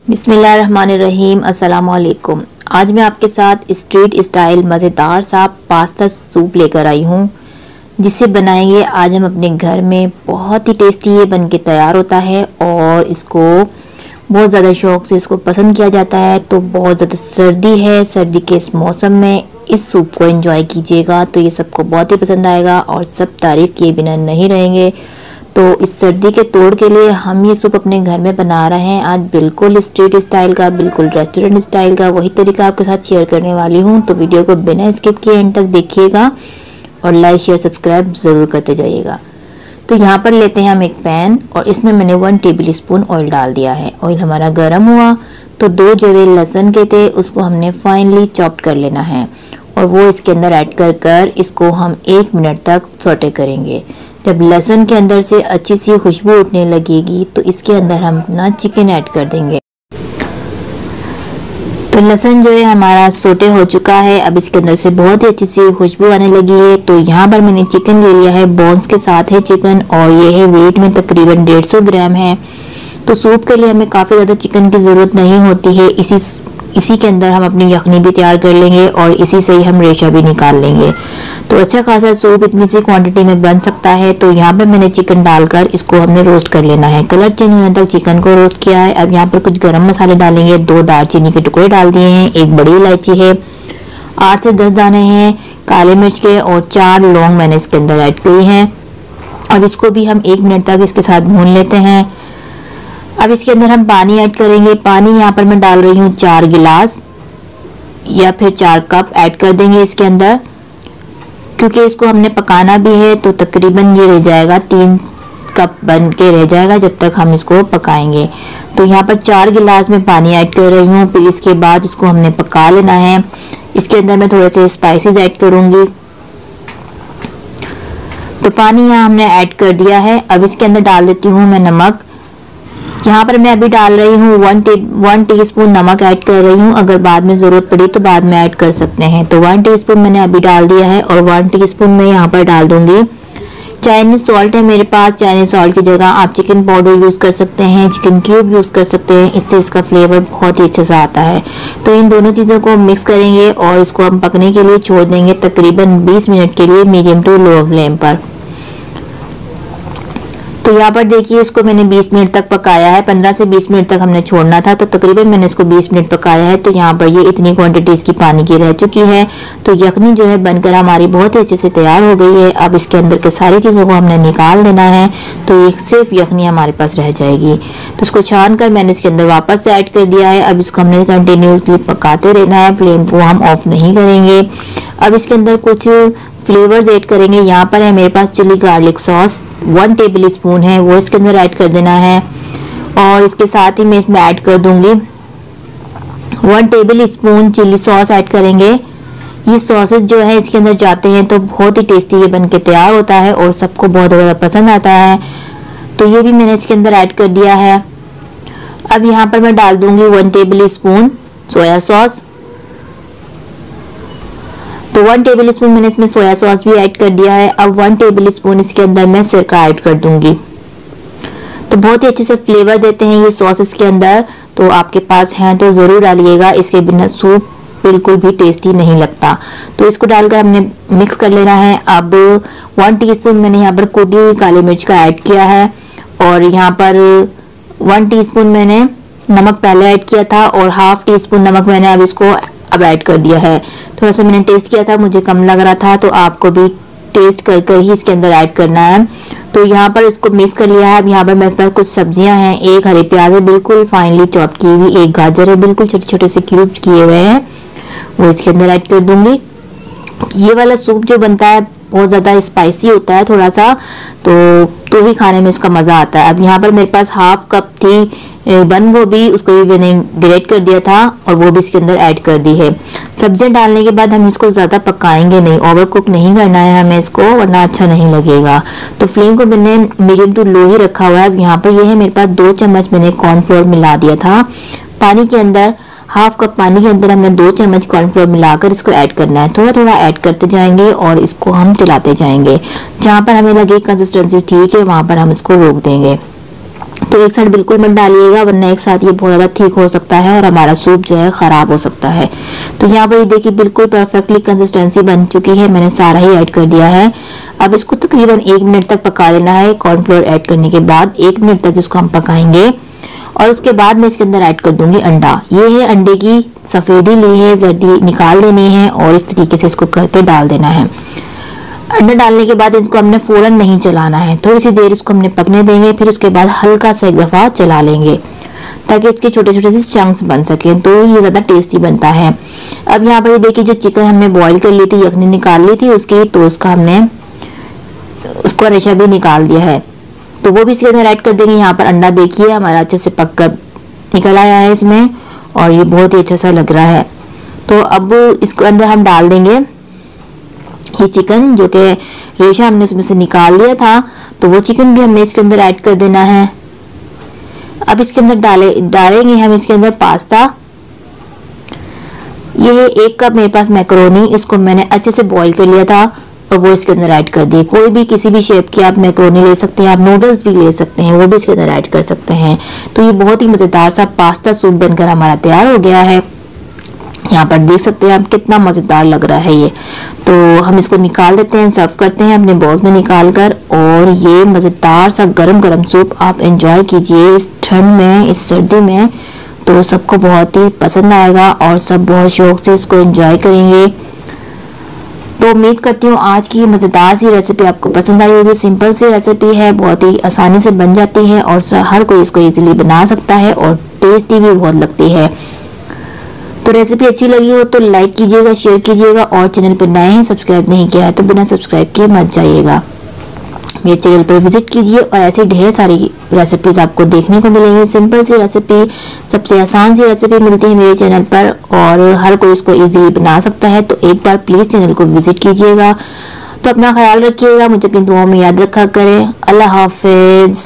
बिस्मिल्लाहिर्रहमानिर्रहीम। अस्सलाम वालेकुम। आज मैं आपके साथ स्ट्रीट स्टाइल मज़ेदार सा पास्ता सूप लेकर आई हूँ, जिसे बनाएंगे आज हम अपने घर में। बहुत ही टेस्टी ये बन के तैयार होता है और इसको बहुत ज़्यादा शौक से इसको पसंद किया जाता है। तो बहुत ज़्यादा सर्दी है, सर्दी के इस मौसम में इस सूप को एंजॉय कीजिएगा तो ये सबको बहुत ही पसंद आएगा और सब तारीफ़ किए बिना नहीं रहेंगे। तो इस सर्दी के तोड़ के लिए हम ये सूप अपने घर में बना रहे हैं आज, बिल्कुल स्ट्रीट स्टाइल का, बिल्कुल रेस्टोरेंट स्टाइल का। वही तरीका आपके साथ शेयर करने वाली हूँ, तो वीडियो को बिना स्किप किए एंड तक देखिएगा और लाइक शेयर सब्सक्राइब ज़रूर करते जाइएगा। तो यहाँ पर लेते हैं हम एक पैन और इसमें मैंने 1 टेबल स्पून ऑयल डाल दिया है। ऑयल हमारा गर्म हुआ तो 2 जवे लहसुन के थे, उसको हमने फाइनली चॉप्ड कर लेना है और वो इसके अंदर ऐड कर इसको हम 1 मिनट तक सौटे करेंगे। जब लहसुन के अंदर से अच्छी सी खुशबू उठने लगेगी तो इसके अंदर हम अपना चिकन ऐड कर देंगे। तो लहसुन जो है हमारा सोटे हो चुका है, अब इसके अंदर से बहुत ही अच्छी सी खुशबू आने लगी है। तो यहाँ पर मैंने चिकन ले लिया है, बोन्स के साथ है चिकन और ये है वेट में तकरीबन 150 ग्राम है। तो सूप के लिए हमें काफ़ी ज़्यादा चिकन की ज़रूरत नहीं होती है, इसी के अंदर हम अपनी यखनी भी तैयार कर लेंगे और इसी से ही हम रेशा भी निकाल लेंगे। तो अच्छा खासा सूप इतनी सी क्वांटिटी में बन सकता है। तो यहाँ पर मैंने चिकन डालकर इसको हमने रोस्ट कर लेना है, कलर चेंज होने तक चिकन को रोस्ट किया है। अब यहाँ पर कुछ गरम मसाले डालेंगे, 2 दालचीनी के टुकड़े डाल दिए हैं, 1 बड़ी इलायची है, 8 से 10 दाने हैं काले मिर्च के और 4 लौंग मैंने इसके अंदर ऐड की हैं। अब इसको भी हम 1 मिनट तक इसके साथ भून लेते हैं। अब इसके अंदर हम पानी ऐड करेंगे। पानी यहाँ पर मैं डाल रही हूँ 4 गिलास या फिर 4 कप ऐड कर देंगे इसके अंदर, क्योंकि इसको हमने पकाना भी है। तो तकरीबन ये रह जाएगा 3 कप बन के रह जाएगा जब तक हम इसको पकाएंगे। तो यहाँ पर 4 गिलास में पानी ऐड कर रही हूँ, फिर इसके बाद इसको हमने पका लेना है। इसके अंदर मैं थोड़े से स्पाइसेस ऐड करूँगी। तो पानी यहाँ हमने ऐड कर दिया है। अब इसके अंदर डाल देती हूँ मैं नमक। यहाँ पर मैं अभी डाल रही हूँ 1 टीस्पून नमक ऐड कर रही हूँ, अगर बाद में ज़रूरत पड़ी तो बाद में ऐड कर सकते हैं। तो 1 टीस्पून मैंने अभी डाल दिया है और 1 टीस्पून मैं यहाँ पर डाल दूंगी चाइनीज सॉल्ट है मेरे पास। चाइनीज सॉल्ट की जगह आप चिकन पाउडर यूज़ कर सकते हैं, चिकन क्यूब यूज़ कर सकते हैं, इससे इसका फ्लेवर बहुत ही अच्छे से आता है। तो इन दोनों चीज़ों को मिक्स करेंगे और इसको हम पकने के लिए छोड़ देंगे तकरीबन 20 मिनट के लिए मीडियम टू लो फ्लेम पर। तो यहाँ पर देखिए इसको मैंने 20 मिनट तक पकाया है, 15 से 20 मिनट तक हमने छोड़ना था, तो तकरीबन मैंने इसको 20 मिनट पकाया है। तो यहाँ पर ये इतनी क्वांटिटी इसकी पानी की रह चुकी है। तो यखनी जो है बनकर हमारी बहुत ही अच्छे से तैयार हो गई है। अब इसके अंदर के सारी चीज़ों को हमने निकाल देना है, तो ये सिर्फ यखनी हमारे पास रह जाएगी। तो इसको छान कर मैंने इसके अंदर वापस से ऐड कर दिया है। अब इसको हमने कंटिन्यूसली पकाते रहना है, फ्लेम को हम ऑफ नहीं करेंगे। अब इसके अंदर कुछ फ्लेवर्स ऐड करेंगे। यहाँ पर है मेरे पास chilli garlic sauce, 1 tablespoon है, वो इसके अंदर ऐड कर देना है। और इसके साथ ही मैं इसमें ऐड कर दूंगी 1 tablespoon chilli sauce add करेंगे। ये सॉसेस जो है इसके अंदर जाते हैं तो बहुत ही टेस्टी ये बन के तैयार होता है और सबको बहुत ज़्यादा पसंद आता है। तो ये भी मैंने इसके अंदर ऐड कर दिया है। अब यहाँ पर मैं डाल दूंगी 1 टेबल स्पून सोया सॉस। तो 1 टेबल स्पून मैंने इसमें सोया सॉस भी ऐड कर दिया है। अब 1 टेबल स्पून इसके अंदर मैं सिरका ऐड कर दूंगी। तो बहुत ही अच्छे से फ्लेवर देते हैं ये सॉस इसके अंदर, तो आपके पास है तो ज़रूर डालिएगा, इसके बिना सूप बिल्कुल भी टेस्टी नहीं लगता। तो इसको डालकर हमने मिक्स कर लेना है। अब 1 टीस्पून मैंने यहाँ पर कुटी हुई काली मिर्च का ऐड किया है और यहाँ पर 1 टीस्पून मैंने नमक पहले ऐड किया था और ½ टीस्पून नमक मैंने अब ऐड कर दिया है। थोड़ा सा मैंने टेस्ट किया था, मुझे कम लग रहा था, तो आपको भी टेस्ट कर ही इसके अंदर ऐड करना है। तो यहाँ पर इसको मिक्स कर लिया है। अब यहाँ पर मेरे पास कुछ सब्जियां हैं, 1 हरी प्याज है बिल्कुल फाइनली चॉप की हुई, 1 गाजर है बिल्कुल छोटे छोटे से क्यूब्स किए हुए हैं, वो इसके अंदर ऐड कर दूंगी। ये वाला सूप जो बनता है बहुत ज़्यादा स्पाइसी होता है थोड़ा सा, तो ही खाने में इसका मज़ा आता है। अब यहाँ पर मेरे पास ½ कप थी बंद गोभी, उसको भी मैंने ग्रेट कर दिया था और वो भी इसके अंदर ऐड कर दी है। सब्जियां डालने के बाद हम इसको ज़्यादा पकाएंगे नहीं, ओवर कुक नहीं करना है हमें इसको, वरना अच्छा नहीं लगेगा। तो फ्लेम को मैंने मीडियम टू लो ही रखा हुआ है। अब यहाँ पर ये है मेरे पास 2 चम्मच मैंने कॉर्नफ्लोर मिला दिया था पानी के अंदर। ½ कप पानी के अंदर हमने 2 चम्मच कॉर्नफ्लोर मिलाकर इसको ऐड करना है। थोड़ा थोड़ा ऐड करते जाएंगे और इसको हम चलाते जाएंगे। जहाँ पर हमें लगे कंसिस्टेंसी ठीक है वहाँ पर हम इसको रोक देंगे। तो एक साइड बिल्कुल मत डालिएगा, वरना एक साथ ये बहुत ज़्यादा थिक हो सकता है और हमारा सूप जो है ख़राब हो सकता है। तो यहाँ पर ये देखिए बिल्कुल परफेक्टली कंसिस्टेंसी बन चुकी है, मैंने सारा ही ऐड कर दिया है। अब इसको तकरीबन 1 मिनट तक पका लेना है। कॉर्नफ्लोर ऐड करने के बाद 1 मिनट तक इसको हम पकाएंगे और उसके बाद मैं इसके अंदर ऐड कर दूंगी अंडा। ये है अंडे की सफ़ेदी ली है, जर्दी निकाल देनी है और इस तरीके से इसको करके डाल देना है। अंडा डालने के बाद इसको हमने फौरन नहीं चलाना है, थोड़ी सी देर इसको हमने पकने देंगे, फिर उसके बाद हल्का सा एक दफ़ा चला लेंगे ताकि इसके छोटे छोटे से चंक्स बन सके, तो ये ज़्यादा टेस्टी बनता है। अब यहाँ पर ये देखिए जो चिकन हमने बॉईल कर ली थी, यखनी निकाल ली थी उसकी, तो उसका हमने उसका रेशा भी निकाल दिया है, तो वो भी इसके अंदर ऐड कर देंगे। यहाँ पर अंडा देखिए हमारा अच्छे से पक कर निकल आया है इसमें और ये बहुत ही अच्छा सा लग रहा है। तो अब इसको अंदर हम डाल देंगे ये चिकन, जो कि रेशा हमने उसमें से निकाल लिया था, तो वो चिकन भी हमने इसके अंदर ऐड कर देना है। अब इसके अंदर डालेंगे हम इसके अंदर पास्ता। ये है 1 कप मेरे पास मैकरोनी, इसको मैंने अच्छे से बॉईल कर लिया था और वो इसके अंदर ऐड कर दिए। कोई भी किसी भी शेप की आप मैकरोनी ले सकते हैं, आप नूडल्स भी ले सकते हैं, वो भी इसके अंदर ऐड कर सकते हैं। तो ये बहुत ही मज़ेदार सा पास्ता सूप बनकर हमारा तैयार हो गया है। यहाँ पर देख सकते हैं आप कितना मज़ेदार लग रहा है ये। तो हम इसको निकाल देते हैं, सर्व करते हैं अपने बाउल में निकाल कर, और ये मज़ेदार सा गरम गरम सूप आप एंजॉय कीजिए इस ठंड में, इस सर्दी में, तो सबको बहुत ही पसंद आएगा और सब बहुत शौक से इसको एंजॉय करेंगे। तो उम्मीद करती हूँ आज की मज़ेदार सी रेसिपी आपको पसंद आई होगी। सिंपल सी रेसिपी है, बहुत ही आसानी से बन जाती है और हर कोई इसको इजीली बना सकता है और टेस्टी भी बहुत लगती है। तो रेसिपी अच्छी लगी हो तो लाइक कीजिएगा, शेयर कीजिएगा और चैनल पर नए हैं सब्सक्राइब नहीं किया है तो बिना सब्सक्राइब किए मत जाइएगा। मेरे चैनल पर विजिट कीजिए और ऐसे ढेर सारी रेसिपीज आपको देखने को मिलेंगी। सिंपल सी रेसिपी, सबसे आसान सी रेसिपी मिलती है मेरे चैनल पर और हर कोई इसको इजीली बना सकता है। तो एक बार प्लीज़ चैनल को विजिट कीजिएगा। तो अपना ख्याल रखिएगा, मुझे अपनी दुआओं में याद रखा करें। अल्लाह हाफिज़।